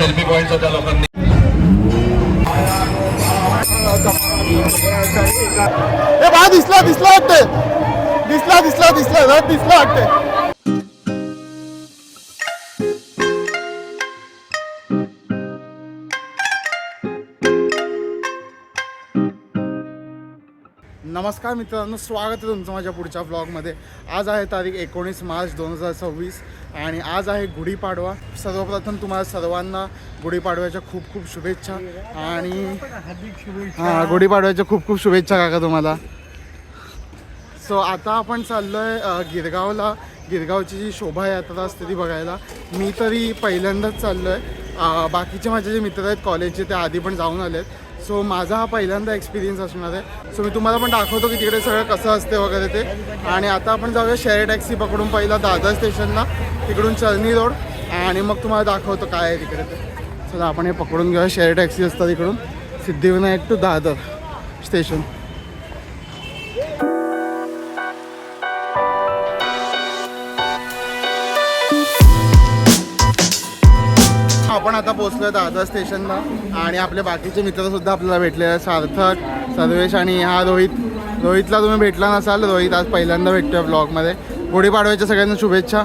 Selfie पॉईंटचा त्या लोकांनी दिसला दिसला वाटते दिसला दिसला दिसला दिसला वाटते. नमस्कार मित्रांनो, स्वागत आहे तुमचं माझ्या पुढच्या ब्लॉगमध्ये. आज आहे तारीख 19 मार्च 2026 आणि आज आहे गुढीपाडवा. सर्वप्रथम तुम्हाला सर्वांना गुढीपाडव्याच्या खूप खूप शुभेच्छा आणि गुढीपाडव्याच्या खूप खूप शुभेच्छा काका तुम्हाला. सो आता आपण चाललो आहे गिरगावला. गिरगावची जी शोभायात्रा असते ती बघायला. मी तरी पहिल्यांदाच चाललो आहे. बाकीचे माझे जे मित्र आहेत कॉलेजचे ते आधी पण जाऊन आलेत. सो माझा हा पहिल्यांदा एक्सपिरियन्स असणार आहे. सो मी तुम्हाला पण दाखवतो की तिकडे सगळं कसं असते वगैरे ते. आणि आता आपण जाऊया शेअर टॅक्सी पकडून पहिला दादर स्टेशनला, तिकडून चर्नी रोड, आणि मग तुम्हाला दाखवतो काय आहे तिकडे ते. चला आपण हे पकडून घेऊया. शेअर टॅक्सी असतात इकडून सिद्धिविनायक टू दादर स्टेशन. आपण आता पोहोचलो आहे दादर स्टेशनला आणि आपले बाकीचे मित्रसुद्धा आपल्याला भेटले आहेत. सार्थक, सर्वेश आणि हा रोहितला तुम्ही भेटला नसाल. रोहित आज पहिल्यांदा भेटतोय ब्लॉगमध्ये. गुढीपाडव्याच्या सगळ्यांना शुभेच्छा.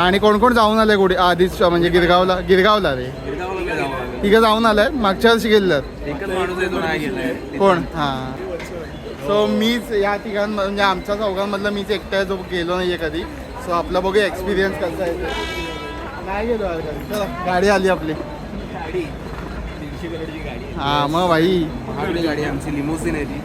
आणि कोण कोण जाऊन आले गुढी आधीच म्हणजे गिरगावला रे ठीक आहे जाऊन आलाय. मागच्या वर्षी गेलेलं कोण? हां. सो मीच या म्हणजे आमच्या चौघांमधलं मीच एकटा जो गेलो नाही आहे कधी. सो आपला बघूया एक्सपिरियन्स कसा आहे. नाही गेलो चला, गाडी आली आपली. हां मग भाई गाडी आमची लिमोसिन आहे ती.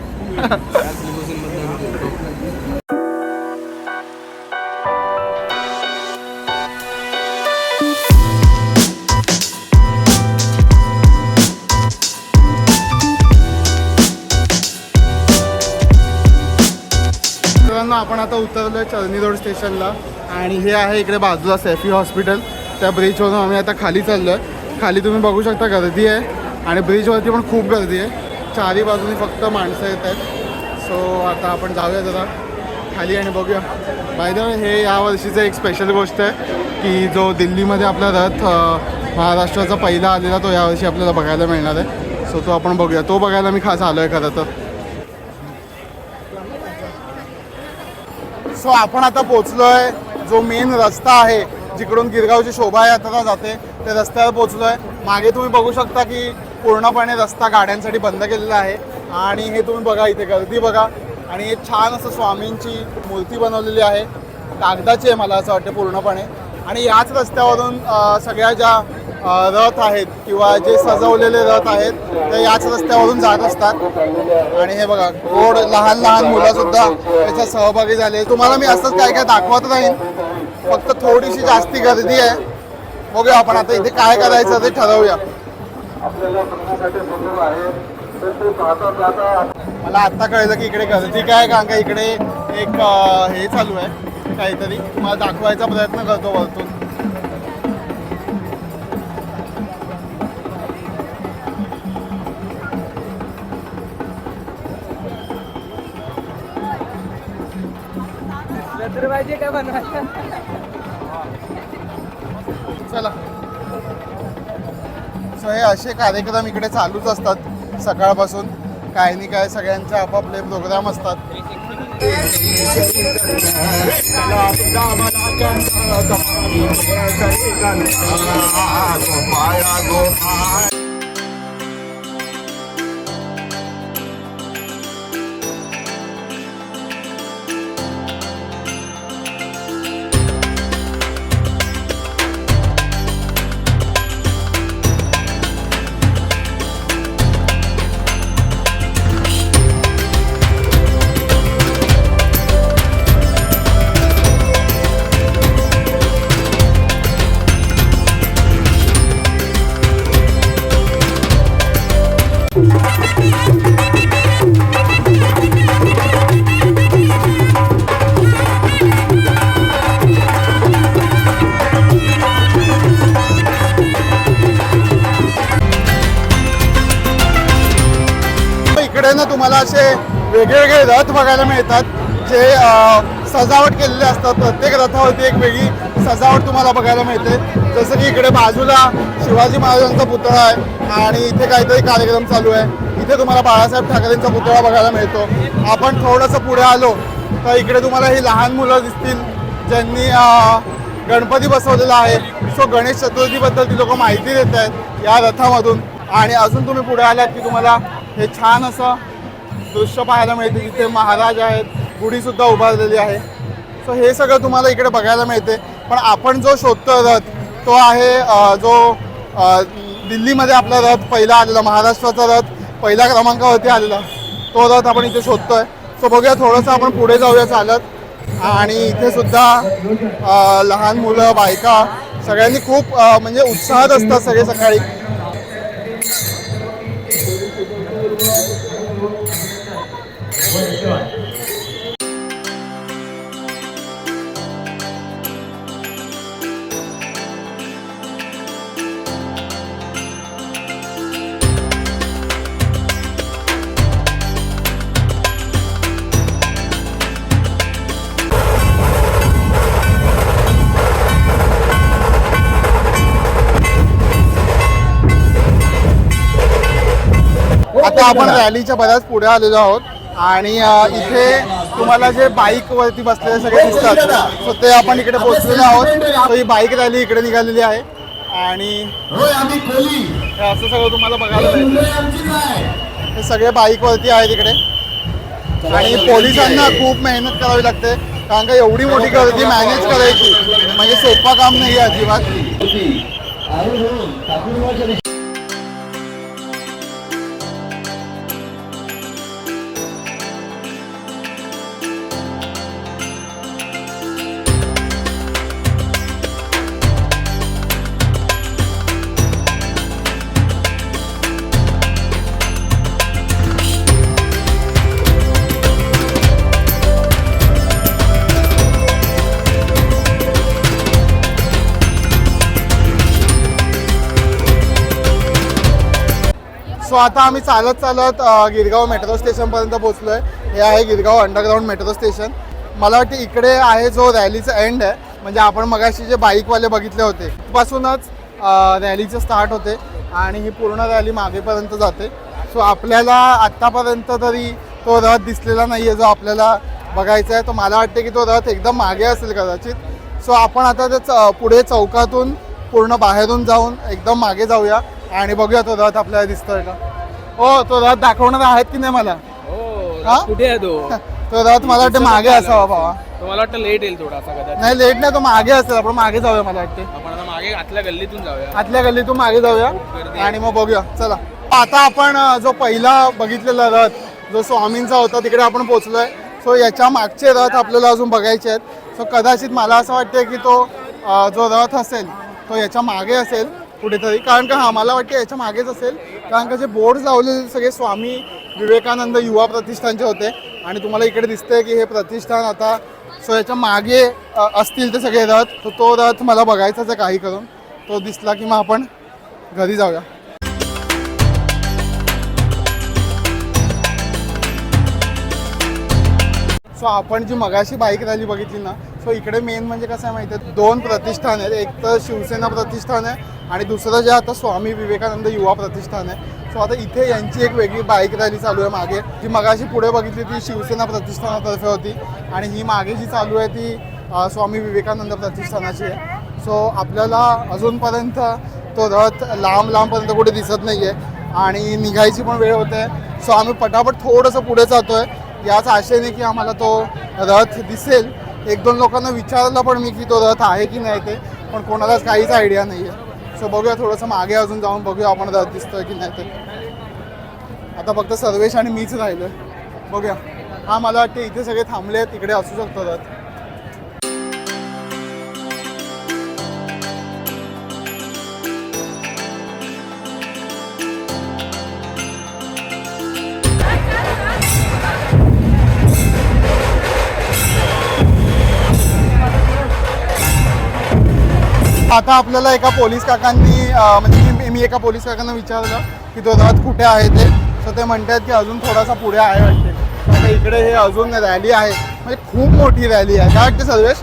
आपण आता उतरलोय चर्नी रोड स्टेशनला आणि हे आहे इकडे बाजूला सैफी हॉस्पिटल. त्या ब्रिजवरून आम्ही आता खाली चाललो आहे. खाली तुम्ही बघू शकता गर्दी आहे आणि ब्रिजवरती पण खूप गर्दी आहे. चारी बाजूनी फक्त माणसं येत आहेत. सो आता आपण जाऊया जरा खाली आणि बघूया. बाय द वे हे यावर्षीचं एक स्पेशल गोष्ट आहे की जो दिल्लीमध्ये आपला रथ महाराष्ट्राचा पहिला आलेला तो यावर्षी आपल्याला बघायला मिळणार आहे. सो तो आपण बघूया. तो बघायला मी खास आलो आहे खरं तर. सो आपण आता पोचलो आहे जो मेन रस्ता आहे जिकडून गिरगावची शोभायात्रा जाते त्या रस्त्यावर पोचलो आहे. मागे तुम्ही बघू शकता की पूर्णपणे रस्ता गाड्यांसाठी बंद केलेला आहे. आणि हे तुम्ही बघा इथे गर्दी बघा. आणि एक छान असं स्वामींची मूर्ती बनवलेली आहे. कागदाची आहे मला असं वाटतं पूर्णपणे. आणि याच रस्त्यावरून सगळ्या ज्या रथ आहेत किंवा जे सजवलेले रथ आहेत ते याच रस्त्यावरून जात असतात. आणि हे बघा गोड लहान लहान मुलंसुद्धा त्याच्यात सहभागी झाले. तुम्हाला मी असंच काय काय दाखवत राहीन, फक्त थोडीशी जास्ती गर्दी आहे. बघूया आपण आता इथे काय करायचं ते ठरवूया. मला आत्ता कळलं की इकडे गर्दी काय, कारण का इकडे एक हे चालू आहे काहीतरी. तुम्हाला दाखवायचा प्रयत्न करतो वरतून. चला. सो हे असे कार्यक्रम इकडे चालूच असतात सकाळपासून. काही नाही काय सगळ्यांचे आपापले प्रोग्राम असतात. इकडे ना तुम्हाला असे वेगवेगळे रथ बघायला मिळतात जे सजावट केलेली असतात. प्रत्येक रथावरती एक वेगळी सजावट तुम्हाला बघायला मिळते. जसं की इकडे बाजूला शिवाजी महाराजांचा पुतळा आहे आणि इथे काहीतरी कार्यक्रम चालू आहे. इथे तुम्हाला बाळासाहेब ठाकरेंचा पुतळा बघायला मिळतो. आपण थोडंसं पुढे आलो तर इकडे तुम्हाला ही लहान मुलं दिसतील ज्यांनी गणपती बसवलेला आहे. सो गणेश चतुर्थीबद्दल ती लोक माहिती देत आहेत या रथामधून. आणि अजून तुम्ही पुढे आलात की तुम्हाला हे छान असं दृश्य पाहायला मिळते जिथे महाराज आहेत, गुढीसुद्धा उभारलेली आहे. सो हे सगळं तुम्हाला इकडे बघायला मिळते. पण आपण जो शोधतो रथ तो आहे जो दिल्लीमध्ये आपला रथ पहिला आलेला, महाराष्ट्राचा रथ पहिल्या क्रमांकावरती आलेला तो रथ आपण इथे शोधतोय. सो बघूया थोडंसं आपण पुढे जाऊया चालत. आणि इथे सुद्धा लहान मुलं, बायका सगळ्यांनी खूप म्हणजे उत्साहात असतात सगळे सकाळी. आता आपण रॅलीच्या बऱ्याच पुढे आलेलो आहोत आणि इथे तुम्हाला जे बाईक वरती बसलेले सगळे दिसतात. सो ते आपण इकडे पोहोचलेलो आहोत. सो ही बाईक रॅली इकडे निघालेली आहे आणि हे असं सगळं तुम्हाला बघायला मिळतं. हे सगळे बाईक वरती आहेत इकडे आणि पोलिसांना खूप मेहनत करावी लागते कारण का एवढी मोठी गर्दी मॅनेज करायची म्हणजे सोपा काम नाही आहे अजिबात. सो आता आम्ही चालत चालत गिरगाव मेट्रो स्टेशनपर्यंत पोहोचलो आहे. हे आहे गिरगाव अंडरग्राऊंड मेट्रो स्टेशन. मला वाटतं इकडे आहे जो रॅलीचा एंड आहे. म्हणजे आपण मगाशी जे बाईकवाले बघितले होते पासूनच रॅलीचे स्टार्ट होते आणि ही पूर्ण रॅली मागेपर्यंत जाते. सो आपल्याला आत्तापर्यंत तरी तो रथ दिसलेला नाही आहे जो आपल्याला बघायचा आहे. तो मला वाटते की तो रथ एकदम मागे असेल कदाचित. सो आपण आता ते पुढे चौकातून पूर्ण बाहेरून जाऊन एकदम मागे जाऊया आणि बघूया तो रथ आपल्याला दिसतोय का. हो, तो रथ दाखवणार आहेत की नाही मला. हा कुठे आहे तो? तो रथ मला वाटतं मागे असावा बाबा. मला वाटतं लेट येईल थोडासा कदाचित. नाही लेट नाही, तो मागे असेल. आपण मागे जाऊया मला वाटते. आपण आता मागे आतल्या गल्लीतून जाऊया. आतल्या गल्लीतून मागे जाऊया आणि मग बघूया. चला आता आपण जो पहिला बघितलेला रथ जो स्वामींचा होता तिकडे आपण पोहोचलोय. सो याच्या मागचे रथ आपल्याला अजून बघायचे आहेत. सो कदाचित मला असं वाटतं की तो जो रथ असेल तो याच्या मागे असेल कुठेतरी. कारण का मला वाटतं याच्या मागेच असेल कारण का जे बोर्ड लावलेले सगळे स्वामी विवेकानंद युवा प्रतिष्ठानचे होते आणि तुम्हाला इकडे दिसतंय की हे प्रतिष्ठान आता सो याच्या मागे असतील ते सगळे रथ. तो रथ मला बघायचाच आहे काही करून. तो दिसला की मग आपण घरी जाऊया. सो आपण जी मगाशी बाईक रॅली बघितली ना, सो इकडे मेन म्हणजे कसं आहे माहिती आहे, दोन प्रतिष्ठान आहेत. एक तर शिवसेना प्रतिष्ठान आहे आणि दुसरं जे आता स्वामी विवेकानंद युवा प्रतिष्ठान आहे. सो आता इथे यांची एक वेगळी बाईक रॅली चालू आहे मागे. जी मगाशी पुढे बघितली ती शिवसेना प्रतिष्ठानातर्फे होती आणि ही मागे जी चालू आहे ती स्वामी विवेकानंद प्रतिष्ठानाची आहे. सो आपल्याला अजूनपर्यंत तो रथ लांबपर्यंत कुठे दिसत नाही आहे आणि निघायची पण वेळ होते. सो आम्ही पटापट थोडंसं पुढे जातो आहे याच आशेने की आम्हाला तो रथ दिसेल. एक दोन लोकांना विचारलं पण मी की तो रथ आहे की नाही ते, पण कोणालाच काहीच आयडिया नाही आहे. सो बघूया थोडंसं मागे अजून जाऊन बघूया आपण रथ दिसतोय की नाही ते. आता फक्त सर्वेश आणि मीच राहिलो आहे. बघूया. हा मला वाटते इथे सगळे थांबले आहेत, इकडे असू शकतो रथ. आता आपल्याला एका पोलीस काकांनी म्हणजे मी एका पोलीस काकांना विचारलं की तो रथ कुठे आहे ते. सो ते म्हणतात की अजून थोडासा पुढे आहे वाटते. आता इकडे हे अजून रॅली आहे, म्हणजे खूप मोठी रॅली आहे. काय वाटतं सर्वेश?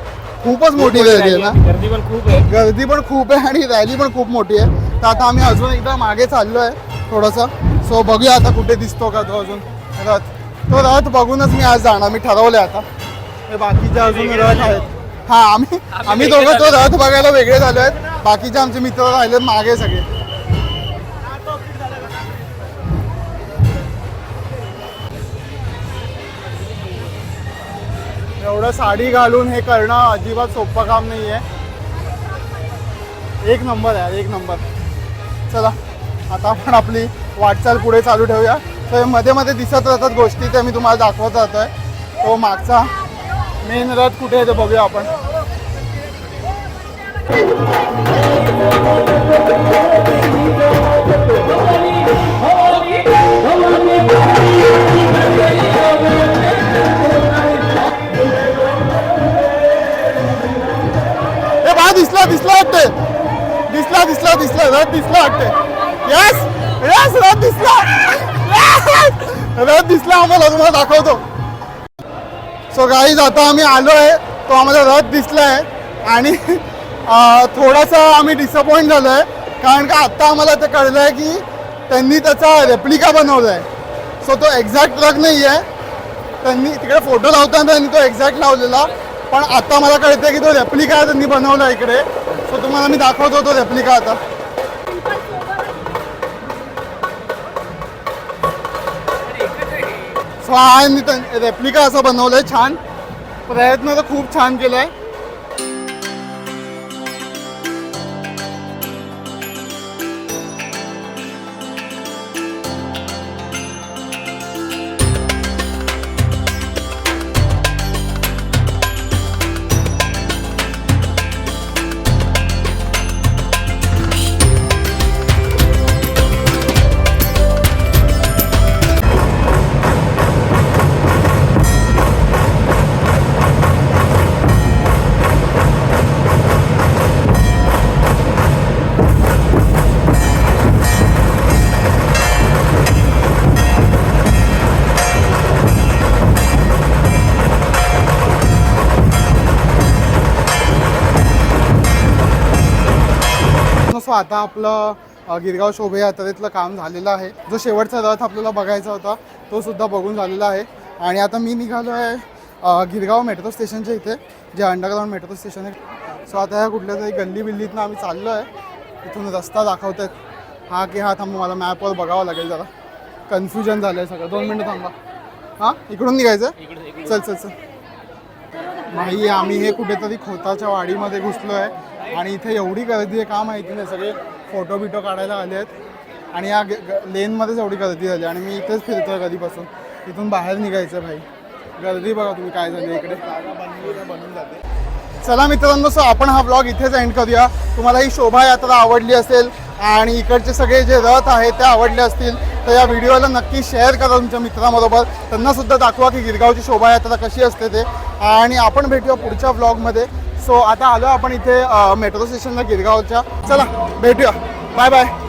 खूपच मोठी रॅली आहे ना. गर्दी पण खूप आहे. गर्दी पण खूप आहे आणि रॅली पण खूप मोठी आहे. तर आता आम्ही अजून एकदा मागे चाललो आहे थोडंसं. सो बघूया आता कुठे दिसतो का तो अजून रथ. तो रथ बघूनच मी आज जाणार, मी ठरवलं आता. हे बाकीचे अजून रथ आहेत. हा, आम्ही दोघं तो रथ बघायला वेगळे झालो आहेत. बाकीचे आमचे मित्र राहिले मागे सगळे. एवढं साडी घालून हे करणं अजिबात सोपं काम नाही आहे. एक नंबर आहे, एक नंबर. चला आता आपण आपली वाटचाल पुढे चालू ठेवूया. तर मध्ये मध्ये दिसत राहतात गोष्टी, त्या मी तुम्हाला दाखवत राहतोय. तो मागचा मेन रथ कुठे आहे ते बघूया आपण. दिसला वाटते, दिसला रथ दिसला वाटते. यस यस, रथ दिसला, रथ दिसला आम्हाला, तुम्हाला दाखवतो. सो गाईज आता आम्ही आलो आहे, तो आम्हाला रथ दिसलाय आणि थोडासा आम्ही डिसअपॉइंट झालो आहे. कारण का आत्ता आम्हाला ते कळलं आहे की त्यांनी त्याचा रेप्लिका बनवला आहे. सो तो एक्झॅक्ट ट्रक नाही आहे. त्यांनी तिकडे फोटो लावताना त्यांनी तो एक्झॅक्ट लावलेला, पण आता मला कळतं की तो रेप्लिका त्यांनी बनवला इकडे. सो तुम्हाला मी दाखवतो तो रेप्लिका आता. सो हा रेप्लिका असं बनवलंय छान. प्रयत्न तर खूप छान केलाय. सो आता आपलं गिरगाव शोभायात्रेतलं काम झालेलं आहे. जो शेवटचा रथ आपल्याला बघायचा होता तो सुद्धा बघून झालेला आहे. आणि आता मी निघालो आहे गिरगाव मेट्रो स्टेशनच्या इथे, जे अंडरग्राऊंड मेट्रो स्टेशन आहे. सो आता ह्या कुठल्या तरी गल्ली बिल्लीतनं आम्ही चाललो आहे. इथून रस्ता दाखवत आहेत, हा की हा थांबा, मला मॅपवर बघावं लागेल, जरा कन्फ्युजन झालं आहे सगळं. 2 मिनटं थांबा. हां, इकडून निघायचं. चल चल चल. नाही, आम्ही हे कुठेतरी खोताच्या वाडीमध्ये घुसलो आहे आणि इथे एवढी गर्दी आहे का माहिती नाही. सगळे फोटो बिटो काढायला आले आहेत आणि या लेनमध्येच एवढी गर्दी झाली आणि मी इथेच फिरतोय कधीपासून. इथून बाहेर निघायचं भाई. गर्दी बघा तुम्ही काय झाली इकडे. बनून जाते. चला मित्रांनो, सो आपण हा ब्लॉग इथेच एंड करूया. तुम्हाला ही शोभायात्रा आवडली असेल आणि इकडचे सगळे जे रथ आहेत ते आवडले असतील तर या व्हिडिओला नक्की शेअर करा तुमच्या मित्रांबरोबर. त्यांनासुद्धा दाखवा की गिरगावची शोभायात्रा कशी असते ते. आणि आपण भेटूया पुढच्या ब्लॉगमध्ये. सो आता आलो आपण इथे मेट्रो स्टेशनला गिरगावच्या. चला भेटूया. Bye bye.